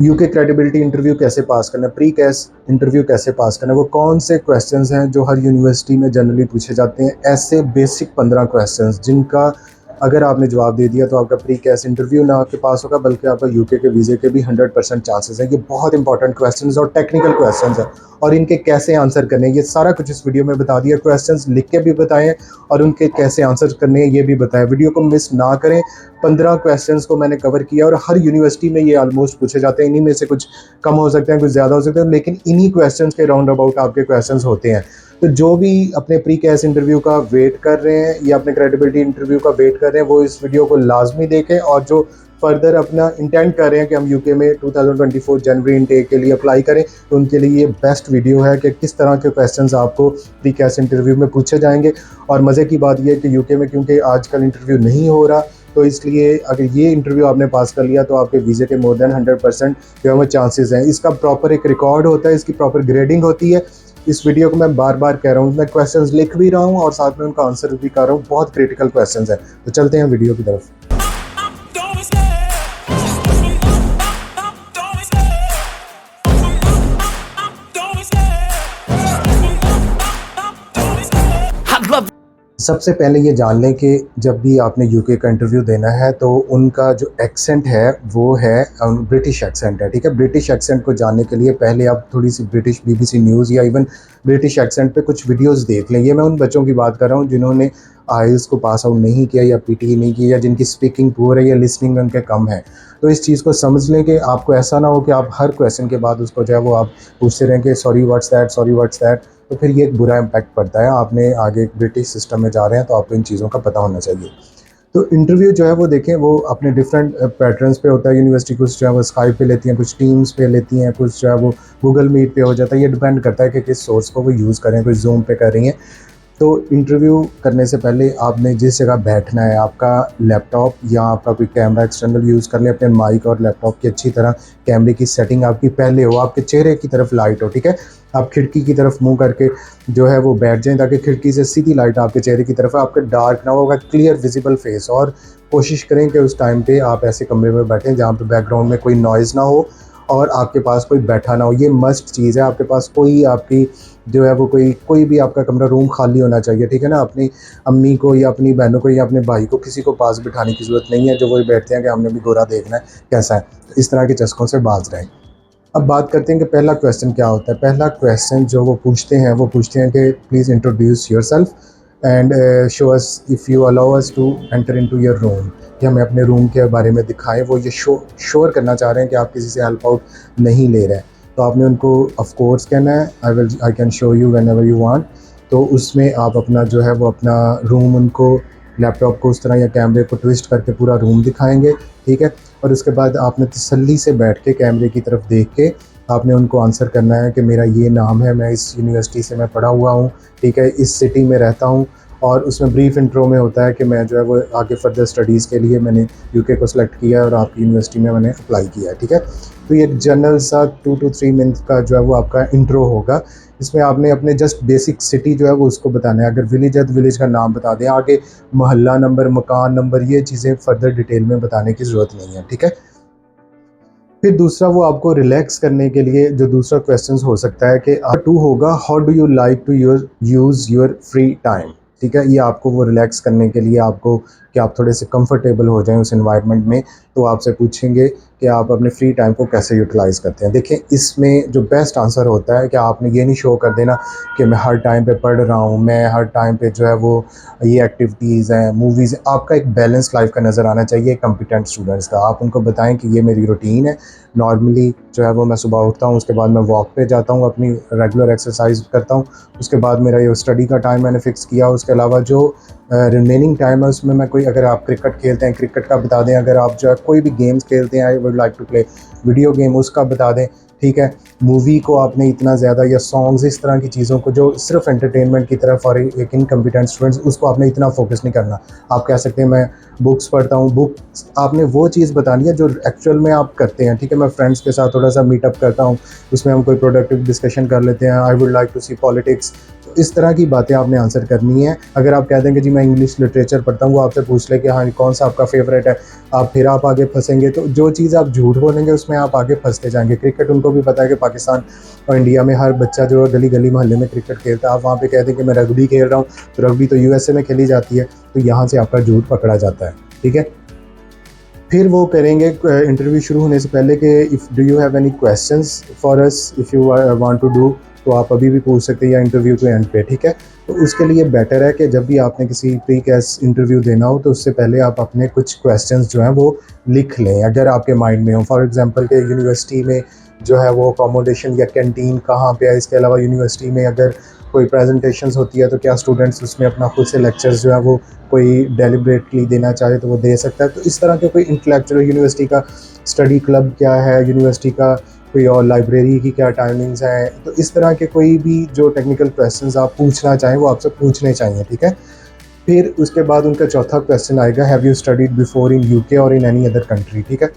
UK credibility interview कैसे पास करना है, प्री कैस इंटरव्यू कैसे पास करना है, वो कौन से क्वेश्चंस हैं जो हर यूनिवर्सिटी में जनरली पूछे जाते हैं, ऐसे बेसिक 15 क्वेश्चंस जिनका अगर आपने जवाब दे दिया तो आपका प्री कैस इंटरव्यू ना आपके पास होगा बल्कि आपका यूके के वीज़े के भी 100% चांसेस हैं। ये बहुत इंपॉर्टेंट क्वेश्चंस और टेक्निकल क्वेश्चंस हैं और इनके कैसे आंसर करने हैं ये सारा कुछ इस वीडियो में बता दिया। क्वेश्चंस लिख के भी बताएं और उनके कैसे आंसर करने हैं ये भी बताएं। वीडियो को मिस ना करें। 15 क्वेश्चंस को मैंने कवर किया और हर यूनिवर्सिटी में ये ऑलमोस्ट पूछे जाते हैं। इन्हीं में से कुछ कम हो सकते हैं, कुछ ज़्यादा हो सकते हैं, लेकिन इन्हीं क्वेश्चंस के राउंड अबाउट आपके क्वेश्चंस होते हैं। तो जो भी अपने प्री कैस इंटरव्यू का वेट कर रहे हैं या अपने क्रेडिबिलिटी इंटरव्यू का वेट कर रहे हैं वो इस वीडियो को लाजमी देखें। और जो फर्दर अपना इंटेंट कर रहे हैं कि हम यूके में 2024 जनवरी इनटेक के लिए अप्लाई करें तो उनके लिए ये बेस्ट वीडियो है कि किस तरह के क्वेश्चंस आपको प्री कैस इंटरव्यू में पूछे जाएंगे। और मज़े की बात यह है कि यूके में क्योंकि आजकल इंटरव्यू नहीं हो रहा तो इसलिए अगर ये इंटरव्यू आपने पास कर लिया तो आपके वीज़े के मोर देन 100% जो है चांसेस हैं। इसका प्रॉपर एक रिकॉर्ड होता है, इसकी प्रॉपर ग्रेडिंग होती है। इस वीडियो को मैं बार बार कह रहा हूँ, मैं क्वेश्चंस लिख भी रहा हूँ और साथ में उनका आंसर भी कर रहा हूँ। बहुत क्रिटिकल क्वेश्चंस हैं। तो चलते हैं वीडियो की तरफ। सबसे पहले ये जान लें कि जब भी आपने यूके का इंटरव्यू देना है तो उनका जो एक्सेंट है वो है ब्रिटिश एक्सेंट है, ठीक है। ब्रिटिश एक्सेंट को जानने के लिए पहले आप थोड़ी सी ब्रिटिश बीबीसी न्यूज़ या इवन ब्रिटिश एक्सेंट पे कुछ वीडियोस देख लें। ये मैं उन बच्चों की बात कर रहा हूँ जिन्होंने आईएलटीएस को पास आउट नहीं किया या पीटी नहीं किया या जिनकी स्पीकिंग पुअर है या लिसनिंग में उनके कम है। तो इस चीज़ को समझ लें कि आपको ऐसा ना हो कि आप हर क्वेश्चन के बाद उसको जो है वो आप पूछते रहें कि sorry what's that, sorry what's that. तो फिर ये एक बुरा इम्पैक्ट पड़ता है। आपने आगे ब्रिटिश सिस्टम में जा रहे हैं तो आपको इन चीज़ों का पता होना चाहिए। तो इंटरव्यू जो है वो देखें वो अपने डिफरेंट पैटर्न्स पे होता है। यूनिवर्सिटी कुछ जो है वो स्काइप पे लेती हैं, कुछ टीम्स पे लेती हैं, कुछ जो है वो गूगल मीट पे हो जाता है। ये डिपेंड करता है कि किस सोर्स को वो यूज़ करें, कुछ जूम पे कर रही हैं। तो इंटरव्यू करने से पहले आपने जिस जगह बैठना है आपका लैपटॉप या आपका कोई कैमरा एक्सटर्नल यूज़ कर लें। अपने माइक और लैपटॉप की अच्छी तरह कैमरे की सेटिंग आपकी पहले हो, आपके चेहरे की तरफ लाइट हो, ठीक है। आप खिड़की की तरफ मुंह करके जो है वो बैठ जाएं ताकि खिड़की से सीधी लाइट आपके चेहरे की तरफ है, आपका डार्क ना होगा, क्लियर विजिबल फेस। और कोशिश करें कि उस टाइम पे आप ऐसे कमरे में बैठें जहाँ पे बैकग्राउंड में कोई नॉइज़ ना हो और आपके पास कोई बैठा ना हो। ये मस्ट चीज़ है। आपके पास कोई आपकी जो है वो कोई भी आपका कमरा रूम खाली होना चाहिए, ठीक है ना। अपनी अम्मी को या अपनी बहनों को या अपने भाई को किसी को पास बिठाने की ज़रूरत नहीं है जो वो बैठते हैं कि हमने भी गोरा देखना है कैसा है। तो इस तरह के चस्कों से बाज रहें। अब बात करते हैं कि पहला क्वेश्चन क्या होता है। पहला क्वेश्चन जो वो पूछते हैं कि please introduce yourself and show us if you allow us to enter into your room, कि हमें अपने रूम के बारे में दिखाएं। वो ये श्योर करना चाह रहे हैं कि आप किसी से हेल्प आउट नहीं ले रहे हैं। तो आपने उनको ऑफ कोर्स कहना है I can show you when ever you want. तो उसमें आप अपना जो है वो अपना रूम उनको लैपटॉप को उस तरह या कैमरे को ट्विस्ट करके पूरा रूम दिखाएंगे, ठीक है। और उसके बाद आपने तसल्ली से बैठ के कैमरे की तरफ देख के आपने उनको आंसर करना है कि मेरा ये नाम है, मैं इस यूनिवर्सिटी से मैं पढ़ा हुआ हूँ, ठीक है, इस सिटी में रहता हूँ। और उसमें ब्रीफ इंट्रो में होता है कि मैं जो है वो आगे फर्दर स्टडीज़ के लिए मैंने यूके को सिलेक्ट किया और आपकी यूनिवर्सिटी में मैंने अप्लाई किया है, ठीक है। तो ये एक जनरल सा 2 to 3 मिनट का जो है वो आपका इंट्रो होगा। इसमें आपने अपने जस्ट बेसिक सिटी जो है वो उसको बताना है। अगर विलेज है तो विलेज का नाम बता दें, आगे मोहल्ला नंबर, मकान नंबर, ये चीज़ें फर्दर डिटेल में बताने की ज़रूरत नहीं है, ठीक है। फिर दूसरा वो आपको रिलैक्स करने के लिए जो दूसरा क्वेश्चन हो सकता है कि 2 होगा, how do you like to use your free time, ठीक है। ये आपको वो रिलैक्स करने के लिए आपको कि आप थोड़े से कंफर्टेबल हो जाएं उस एनवायरनमेंट में, तो आपसे पूछेंगे कि आप अपने फ्री टाइम को कैसे यूटिलाइज़ करते हैं। देखिए इसमें जो बेस्ट आंसर होता है कि आपने ये नहीं शो कर देना कि मैं हर टाइम पे पढ़ रहा हूँ, मैं हर टाइम पे जो है वो ये एक्टिविटीज़ हैं, मूवीज़। आपका एक बैलेंस लाइफ का नज़र आना चाहिए कॉम्पिटेंट स्टूडेंट्स का। आप उनको बताएं कि ये मेरी रूटीन है, नॉर्मली जो है वो मैं सुबह उठता हूँ, उसके बाद मैं वॉक पे जाता हूँ, अपनी रेगुलर एक्सरसाइज करता हूँ, उसके बाद मेरा ये स्टडी का टाइम मैंने फ़िक्स किया। उसके अलावा जो रिमेनिंग टाइम है उसमें मैं कोई, अगर आप क्रिकेट खेलते हैं क्रिकेट का बता दें, अगर आप जो है कोई भी गेम्स खेलते हैं, I would like to play video game, उसका बता दें, ठीक है। मूवी को आपने इतना ज़्यादा, या सॉन्ग्स, इस तरह की चीज़ों को जो सिर्फ एंटरटेनमेंट की तरफ और एक इनकम्पिटेंट स्टूडेंट्स, उसको आपने इतना फोकस नहीं करना। आप कह सकते हैं मैं बुक्स पढ़ता हूँ, बुक्स आपने वो चीज़ बतानी है जो एक्चुअल में आप करते हैं, ठीक है। मैं फ्रेंड्स के साथ थोड़ा सा मीटअप करता हूँ, उसमें हम कोई प्रोडक्टिव डिस्कशन कर लेते हैं। I would like to see politics, इस तरह की बातें आपने आंसर करनी है। अगर आप कह दें कि जी मैं इंग्लिश लिटरेचर पढ़ता हूँ, वो आपसे पूछ ले कि हाँ कौन सा आपका फेवरेट है, आप आगे फंसेंगे। तो जो चीज़ आप झूठ बोलेंगे उसमें आप आगे फंसते जाएंगे। क्रिकेट उनको भी पता है कि पाकिस्तान और इंडिया में हर बच्चा जो है गली गली मोहल्ले में क्रिकेट खेलता है। आप वहाँ पे कह दें कि मैं रग्बी खेल रहा हूँ, तो रग्बी तो यूएसए में खेली जाती है, तो यहाँ से आपका झूठ पकड़ा जाता है। ठीक है, फिर वो करेंगे इंटरव्यू शुरू होने से पहले कि if do you have any questions for us if you want to do, तो आप अभी भी पूछ सकते हैं या इंटरव्यू के एंड पे। ठीक है, तो उसके लिए बेटर है कि जब भी आपने किसी प्री कैस इंटरव्यू देना हो तो उससे पहले आप अपने कुछ क्वेश्चंस जो हैं वो लिख लें, अगर आपके माइंड में हो। फॉर एग्जांपल के यूनिवर्सिटी में जो है वो अकोमोडेशन या कैंटीन कहाँ पे है, इसके अलावा यूनिवर्सिटी में अगर कोई प्रेजेंटेशंस होती है तो क्या स्टूडेंट्स उसमें अपना खुद से लेक्चर्स जो है वो कोई डेलिब्रेटली देना चाहे तो वो दे सकता है। तो इस तरह के कोई इंटेलेक्चुअल, यूनिवर्सिटी का स्टडी क्लब क्या है, यूनिवर्सिटी का कोई और लाइब्रेरी की क्या टाइमिंग्स हैं, तो इस तरह के कोई भी जो टेक्निकल क्वेश्चंस आप पूछना चाहें वो आपसे पूछने चाहिए। ठीक है, फिर उसके बाद उनका चौथा क्वेश्चन आएगा, have you studied before in UK और इन एनी अदर कंट्री। ठीक है,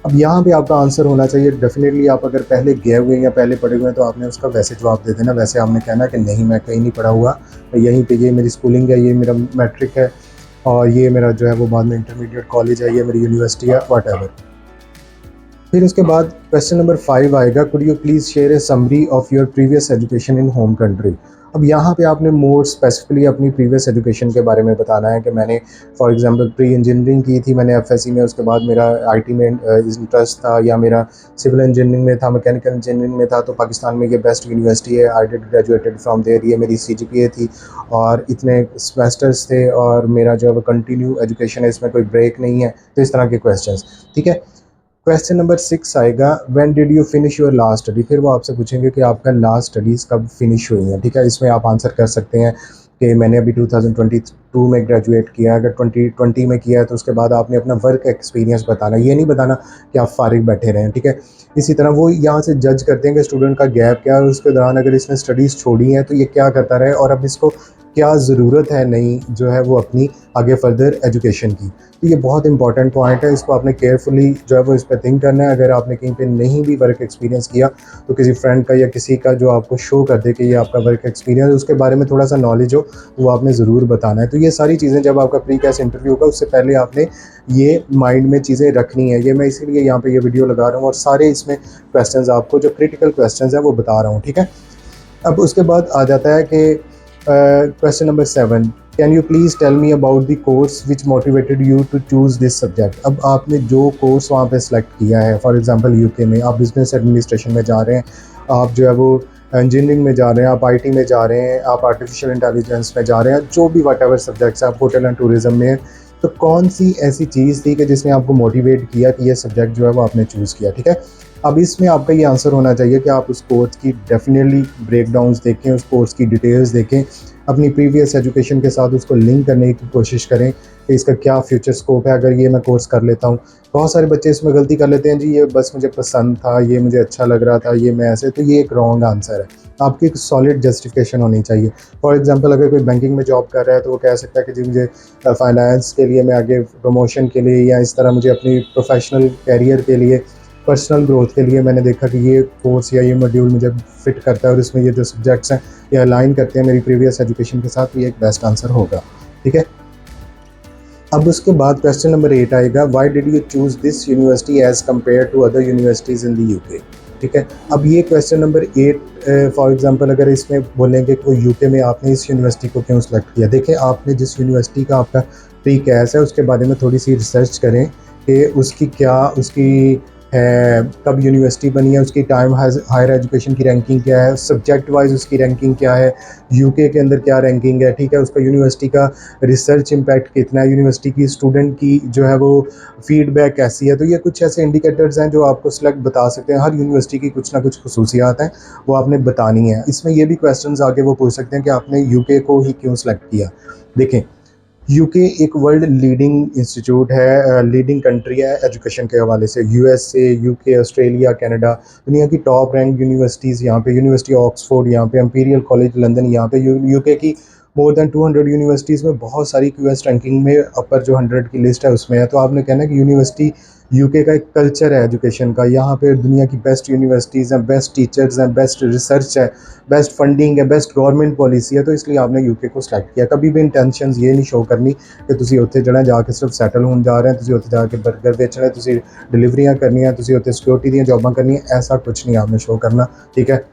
अब यहाँ पे आपका आंसर होना चाहिए डेफिनेटली, आप अगर पहले गए हुए हैं या पहले पढ़े हुए हैं तो आपने उसका वैसे जवाब दे देना। वैसे आपने कहना कि नहीं मैं कहीं नहीं पढ़ा हुआ, मैं यहीं पे, ये मेरी स्कूलिंग है, ये मेरा मैट्रिक है और ये मेरा जो है वो बाद में इंटरमीडिएट कॉलेज है, ये मेरी यूनिवर्सिटी है, वट। फिर उसके बाद क्वेश्चन नंबर 5 आएगा, could you please share A summary of your previous education in home country. अब यहाँ पे आपने मोर स्पेसिफिकली अपनी प्रीवियस एजुकेशन के बारे में बताना है कि मैंने फॉर एग्जांपल प्री इंजीनियरिंग की थी मैंने एफएससी में, उसके बाद मेरा आईटी में इंटरेस्ट था, या मेरा सिविल इंजीनियरिंग में था, मैकेनिकल इंजीनियरिंग में था, तो पाकिस्तान में ये बेस्ट यूनिवर्सिटी है, I did graduated from there, ये मेरी सीजीपीए थी और इतने सेमेस्टर्स थे और मेरा जो है वो कंटिन्यू एजुकेशन है, इसमें कोई ब्रेक नहीं है। तो इस तरह के क्वेश्चंस। ठीक है, क्वेश्चन नंबर 6 आएगा, when did you finish your last study. फिर वो आपसे पूछेंगे कि आपका लास्ट स्टडीज़ कब फिनिश हुई हैं। ठीक है, इसमें आप आंसर कर सकते हैं कि मैंने अभी 2022 में ग्रेजुएट किया है। अगर 2020 में किया है तो उसके बाद आपने अपना वर्क एक्सपीरियंस बताना, ये नहीं बताना कि आप फारिग बैठे रहें। ठीक है, इसी तरह वो यहाँ से जज करते हैं कि स्टूडेंट का गैप क्या है, उसके दौरान अगर इसने स्टडीज़ छोड़ी हैं तो ये क्या करता रहे और अब इसको क्या ज़रूरत है नई जो है वो अपनी आगे फर्दर एजुकेशन की। तो ये बहुत इंपॉर्टेंट पॉइंट है, इसको आपने केयरफुली जो है वो इस पर थिंक करना है। अगर आपने कहीं पे नहीं भी वर्क एक्सपीरियंस किया तो किसी फ्रेंड का या किसी का जो आपको शो कर दे कि ये आपका वर्क एक्सपीरियंस, उसके बारे में थोड़ा सा नॉलेज हो, वो आपने ज़रूर बताना है। तो ये सारी चीज़ें जब आपका प्री कैस इंटरव्यू होगा उससे पहले आपने ये माइंड में चीज़ें रखनी है। ये मैं इसीलिए यहाँ पर ये वीडियो लगा रहा हूँ और सारे इसमें क्वेश्चन आपको जो क्रिटिकल क्वेश्चन है वो बता रहा हूँ। ठीक है, अब उसके बाद आ जाता है कि question number 7, can you please tell me about the course which motivated you to choose this subject. अब आपने जो कोर्स वहाँ पे सिलेक्ट किया है, फॉर एग्जांपल यूके में आप बिजनेस एडमिनिस्ट्रेशन में जा रहे हैं, आप जो है वो इंजीनियरिंग में जा रहे हैं, आप आईटी में जा रहे हैं, आप आर्टिफिशियल इंटेलिजेंस में जा रहे हैं, जो भी वट एवर सब्जेक्ट्स आप होटल एंड टूरिज़्म में, तो कौन सी ऐसी चीज़ थी कि जिसने आपको मोटिवेट किया कि ये सब्जेक्ट जो है वो आपने चूज़ किया। ठीक है, अब इसमें आपका ये आंसर होना चाहिए कि आप उस कोर्स की डेफिनेटली ब्रेकडाउन्स देखें, उस कोर्स की डिटेल्स देखें, अपनी प्रीवियस एजुकेशन के साथ उसको लिंक करने की कोशिश करें कि इसका क्या फ्यूचर स्कोप है अगर ये मैं कोर्स कर लेता हूँ। बहुत सारे बच्चे इसमें गलती कर लेते हैं, जी ये बस मुझे पसंद था, ये मुझे अच्छा लग रहा था, ये मैं ऐसे, तो ये एक रॉन्ग आंसर है। आपकी एक सॉलिड जस्टिफिकेशन होनी चाहिए। फॉर एग्जांपल अगर कोई बैंकिंग में जॉब कर रहा है तो वो कह सकता है कि जी मुझे फाइनेंस के लिए, मैं आगे प्रमोशन के लिए, या इस तरह मुझे अपनी प्रोफेशनल कैरियर के लिए, पर्सनल ग्रोथ के लिए मैंने देखा कि ये कोर्स या ये मॉड्यूल मुझे फिट करता है और इसमें ये जो सब्जेक्ट्स हैं ये अलाइन करते हैं मेरी प्रीवियस एजुकेशन के साथ, तो ये एक बेस्ट आंसर होगा। ठीक है, अब उसके बाद क्वेश्चन नंबर 8 आएगा, why did you choose this university as compare to other universities in the UK. ठीक है, अब ये क्वेश्चन नंबर 8 फॉर एग्जांपल अगर इसमें बोलेंगे कि यूके में आपने इस यूनिवर्सिटी को क्यों सेलेक्ट किया। देखें, आपने जिस यूनिवर्सिटी का आपका प्री कैस है उसके बारे में थोड़ी सी रिसर्च करें कि उसकी क्या, उसकी है कब यूनिवर्सिटी बनी है, उसकी टाइम हायर एजुकेशन की रैंकिंग क्या है, सब्जेक्ट वाइज उसकी रैंकिंग क्या है, यूके के अंदर क्या रैंकिंग है। ठीक है, उसका यूनिवर्सिटी का रिसर्च इम्पैक्ट कितना है, यूनिवर्सिटी की स्टूडेंट की जो है वो फीडबैक कैसी है। तो ये कुछ ऐसे इंडिकेटर्स हैं जो आपको सिलेक्ट बता सकते हैं। हर यूनिवर्सिटी की कुछ ना कुछ खसूसियात हैं, वो आपने बतानी है। इसमें ये भी क्वेश्चन आगे वो पूछ सकते हैं कि आपने यूके को ही क्यों सिलेक्ट किया। देखें, यूके एक वर्ल्ड लीडिंग इंस्टीट्यूट है, लीडिंग कंट्री है एजुकेशन के हवाले से। यूएसए, यूके, ऑस्ट्रेलिया, कनाडा, दुनिया की टॉप रैंक यूनिवर्सिटीज़ यहाँ पे, यूनिवर्सिटी ऑक्सफोर्ड यहाँ पे, इंपीरियल कॉलेज लंदन यहाँ पे, यूके की मोर देन 200 यूनिवर्सिटीज़ में बहुत सारी क्यूएस रैंकिंग में अपर जो 100 की लिस्ट है उसमें है। तो आपने कहना है कि यूनिवर्सिटी यूके का एक कल्चर है एजुकेशन का, यहाँ पे दुनिया की बेस्ट यूनिवर्सिटीज़ हैं, बेस्ट टीचर्स हैं, बेस्ट रिसर्च है, बेस्ट फंडिंग है, बेस्ट गवर्नमेंट पॉलिसी है, तो इसलिए आपने यूके को सिलेक्ट किया। कभी भी इंटेंशंस ये नहीं शो करनी कि तुसी उत्थे जड़ा जाके सिर्फ सैटल होने जा रहे हैं, तुसी उत्थे जाके बर्गर बेचने, तुसी डिलीवरियाँ करनी है, तुसी उत्थे सिक्योरिटी दी जॉबां करनी है, ऐसा कुछ नहीं आपने शो करना, ठीक है।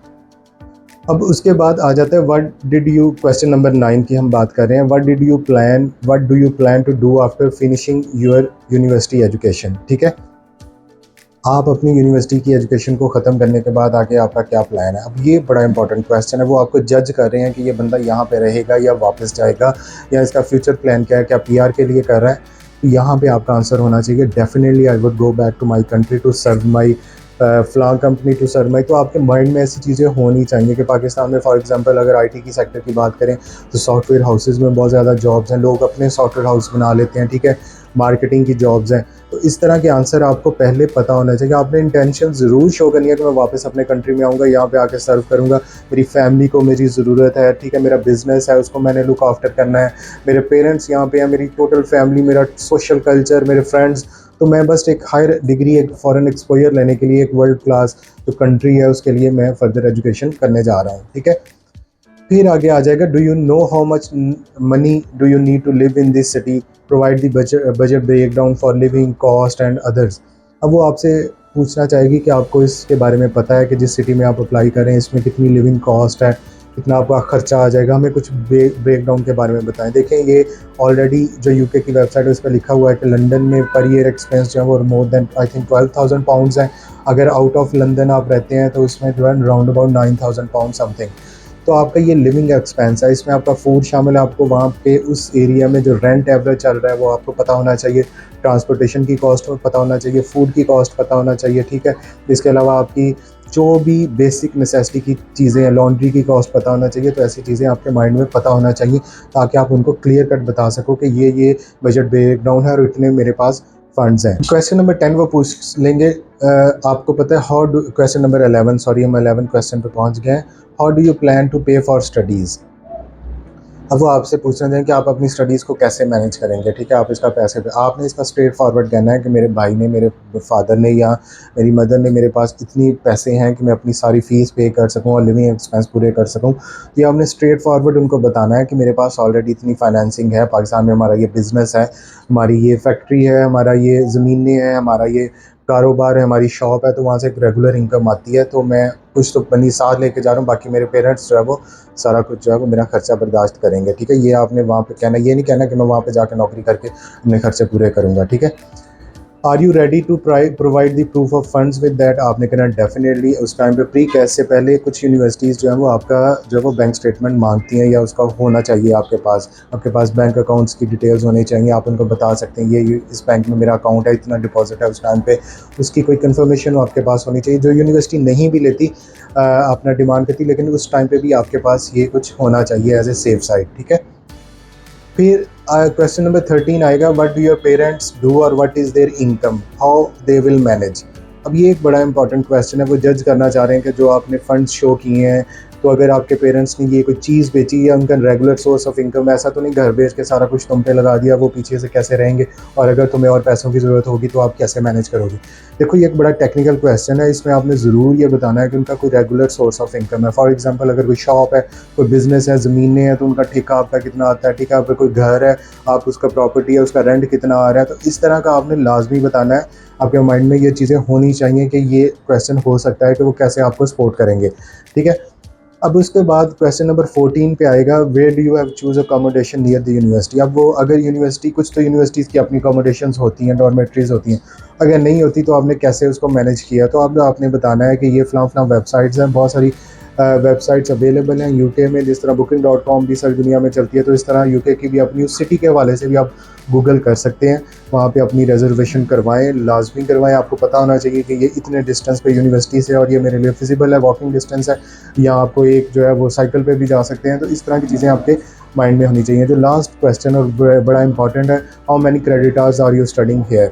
अब उसके बाद आ जाता है what did you, question number 9 की हम बात कर रहे हैं। What do you plan to do after finishing your university education, ठीक है। आप अपनी यूनिवर्सिटी की एजुकेशन को ख़त्म करने के बाद आगे आपका क्या प्लान है। अब ये बड़ा इंपॉर्टेंट क्वेश्चन है, वो आपको जज कर रहे हैं कि ये बंदा यहाँ पे रहेगा या वापस जाएगा, या इसका फ्यूचर प्लान क्या है, क्या पीआर के लिए कर रहा है। तो यहाँ पे आपका आंसर होना चाहिए definitely I would go back to my country to serve my फ़लाँ कंपनी टू सर्व माई। तो आपके माइंड में ऐसी चीज़ें होनी चाहिए कि पाकिस्तान में फॉर एग्जांपल अगर आईटी की सेक्टर की बात करें तो सॉफ्टवेयर हाउसेज़ में बहुत ज़्यादा जॉब्स हैं, लोग अपने सॉफ्टवेयर हाउस बना लेते हैं, ठीक है। मार्केटिंग की जॉब्स हैं, तो इस तरह के आंसर आपको पहले पता होना चाहिए। आपने इंटेंशन ज़रूर शो करनी है कि मैं वापस अपने कंट्री में आऊँगा, यहाँ पे आके सर्व करूँगा, मेरी फैमिली को मेरी ज़रूरत है, ठीक है, मेरा बिज़नेस है उसको मैंने लुक आफ्टर करना है, मेरे पेरेंट्स यहाँ पे हैं, मेरी टोटल फैमिली, मेरा सोशल कल्चर, मेरे फ्रेंड्स। तो मैं बस एक हायर डिग्री, एक फ़ॉरेन एक्सपोजर लेने के लिए, एक वर्ल्ड क्लास जो कंट्री है उसके लिए मैं फ़र्दर एजुकेशन करने जा रहा हूँ, ठीक है। फिर आगे आ जाएगा do you know how much money do you need to live in this city, provide the budget break down for living cost and others. अब वो आपसे पूछना चाहेगी कि आपको इसके बारे में पता है कि जिस सिटी में आप अप्लाई करें इसमें कितनी लिविंग कॉस्ट है, कितना आपका खर्चा आ जाएगा, हमें कुछ ब्रेक डाउन के बारे में बताएं। देखें ये ऑलरेडी जो यूके की वेबसाइट है उस पर लिखा हुआ है कि लंदन में पर ईयर एक्सपेंस जो है वो more than I think 12,000 pounds है। अगर आउट ऑफ लंदन आप रहते हैं तो उसमें जो है राउंड अबाउट 9,000 पाउंड समथिंग। तो आपका ये लिविंग एक्सपेंस है, इसमें आपका फूड शामिल है, आपको वहाँ पे उस एरिया में जो रेंट एवरेज चल रहा है वो आपको पता होना चाहिए, ट्रांसपोर्टेशन की कॉस्ट पता होना चाहिए, फूड की कॉस्ट पता होना चाहिए, ठीक है। इसके अलावा आपकी जो भी बेसिक नेसेसिटी की चीज़ें हैं, लॉन्ड्री की कॉस्ट पता होना चाहिए। तो ऐसी चीज़ें आपके माइंड में पता होना चाहिए ताकि आप उनको क्लियर कट बता सको कि ये बजट ब्रेक डाउन है और इतने मेरे पास फंड्स हैं। क्वेश्चन नंबर 10 वो पूछ लेंगे आपको पता है क्वेश्चन नंबर 11, सॉरी हम 11 क्वेश्चन पे पहुंच गए हैं। How do you plan to pay for studies. अब वो आपसे पूछना चाहिए कि आप अपनी स्टडीज़ को कैसे मैनेज करेंगे, ठीक है। आप इसका पैसे पे आपने इसका स्ट्रेट फॉरवर्ड कहना है कि मेरे भाई ने, मेरे फादर ने या मेरी मदर ने मेरे पास इतनी पैसे हैं कि मैं अपनी सारी फ़ीस पे कर सकूं और लिविंग एक्सपेंस पूरे कर सकूं। तो ये आपने स्ट्रेट फॉरवर्ड उनको बताना है कि मेरे पास ऑलरेडी इतनी फाइनेंसिंग है, पाकिस्तान में हमारा ये बिज़नेस है, हमारी ये फैक्ट्री है, हमारा ये ज़मीनें हैं, हमारा ये कारोबार है, हमारी शॉप है, तो वहाँ से एक रेगुलर इनकम आती है। तो मैं कुछ तो अपनी साथ लेके जा रहा हूँ, बाकी मेरे पेरेंट्स जो है वो सारा कुछ जो है वो मेरा खर्चा बर्दाश्त करेंगे, ठीक है। ये आपने वहाँ पे कहना, ये नहीं कहना कि मैं वहाँ पे जाकर नौकरी करके अपने खर्चे पूरे करूँगा, ठीक है। Are you ready to provide the proof of funds with that. आपने कहना डेफिनेटली। उस टाइम पे प्री कैश से पहले कुछ यूनिवर्सिटीज़ जो है वो आपका जो है वो बैंक स्टेटमेंट मांगती हैं या उसका होना चाहिए आपके पास बैंक अकाउंट्स की डिटेल्स होनी चाहिए। आप उनको बता सकते हैं ये इस बैंक में मेरा अकाउंट है, इतना डिपॉजिट है उस टाइम पे, उसकी कोई कन्फर्मेशन आपके पास होनी चाहिए। जो यूनिवर्सिटी नहीं भी लेती अपना डिमांड करती, लेकिन उस टाइम पे भी आपके पास ये कुछ होना चाहिए एज ए सेफ साइड, ठीक है। फिर क्वेश्चन नंबर 13 आएगा what do your parents do और what is their income, how they will manage. अब ये एक बड़ा इंपॉर्टेंट क्वेश्चन है, वो जज करना चाह रहे हैं कि जो आपने फंड्स शो किए हैं, तो अगर आपके पेरेंट्स ने ये कोई चीज़ बेची या उनका रेगुलर सोर्स ऑफ इनकम, ऐसा तो नहीं घर बेच के सारा कुछ तुम पे लगा दिया, वो पीछे से कैसे रहेंगे, और अगर तुम्हें और पैसों की ज़रूरत होगी तो आप कैसे मैनेज करोगे। देखो ये एक बड़ा टेक्निकल क्वेश्चन है, इसमें आपने ज़रूर ये बताना है कि उनका कोई रेगुलर सोर्स ऑफ इनकम है। फॉर एग्जांपल अगर कोई शॉप है, कोई बिज़नेस है, ज़मीनें हैं, तो उनका ठेका आपका कितना आता है, ठीक है। अगर कोई घर है, आप उसका प्रॉपर्टी है, उसका रेंट कितना आ रहा है, तो इस तरह का आपने लाजमी बताना है। आपके माइंड में ये चीज़ें होनी चाहिए कि ये क्वेश्चन हो सकता है कि वो कैसे आपको सपोर्ट करेंगे, ठीक है। अब उसके बाद क्वेश्चन नंबर 14 पे आएगा where do you have choose accommodation near the university. अब वो अगर यूनिवर्सिटी, कुछ तो यूनिवर्सिटीज़ की अपनी अकोमोडेशंस होती हैं, डॉर्मेट्रीज़ होती हैं, अगर नहीं होती तो आपने कैसे उसको मैनेज किया। तो अब आपने बताना है कि ये फ़लाँ वेबसाइट्स हैं, बहुत सारी वेबसाइट्स अवेलेबल हैं यूके में, जिस तरह booking.com भी सारी दुनिया में चलती है, तो इस तरह यूके की भी अपनी उस सिटी के हवाले से भी आप गूगल कर सकते हैं, वहाँ पे अपनी रिजर्वेशन करवाएं, लाजमी करवाएं। आपको पता होना चाहिए कि ये इतने डिस्टेंस पे यूनिवर्सिटी से और ये मेरे लिए फिजिबल है, वॉकिंग डिस्टेंस है, या आपको एक जो है वो साइकिल पे भी जा सकते हैं। तो इस तरह की चीज़ें आपके माइंड में होनी चाहिए। जो लास्ट क्वेश्चन और बड़ा इंपॉर्टेंट है, how many credit hours are you studying here.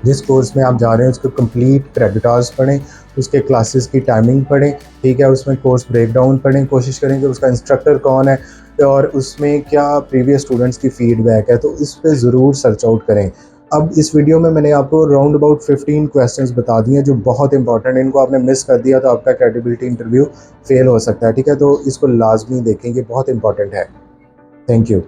जिस कोर्स में आप जा रहे हैं उसको कंप्लीट क्रेडिट आवर्स पढ़ें, उसके क्लासेस की टाइमिंग पढ़ें, ठीक है। उसमें कोर्स ब्रेकडाउन पढ़ें, कोशिश करें कि उसका इंस्ट्रक्टर कौन है और उसमें क्या प्रीवियस स्टूडेंट्स की फ़ीडबैक है, तो इस पे ज़रूर सर्च आउट करें। अब इस वीडियो में मैंने आपको राउंड अबाउट 15 क्वेश्चंस बता दिए हैं जो बहुत इंपॉर्टेंट हैं। इनको आपने मिस कर दिया तो आपका क्रेडिबिलिटी इंटरव्यू फेल हो सकता है, ठीक है। तो इसको लाजमी देखें, ये बहुत इंपॉर्टेंट है। Thank you.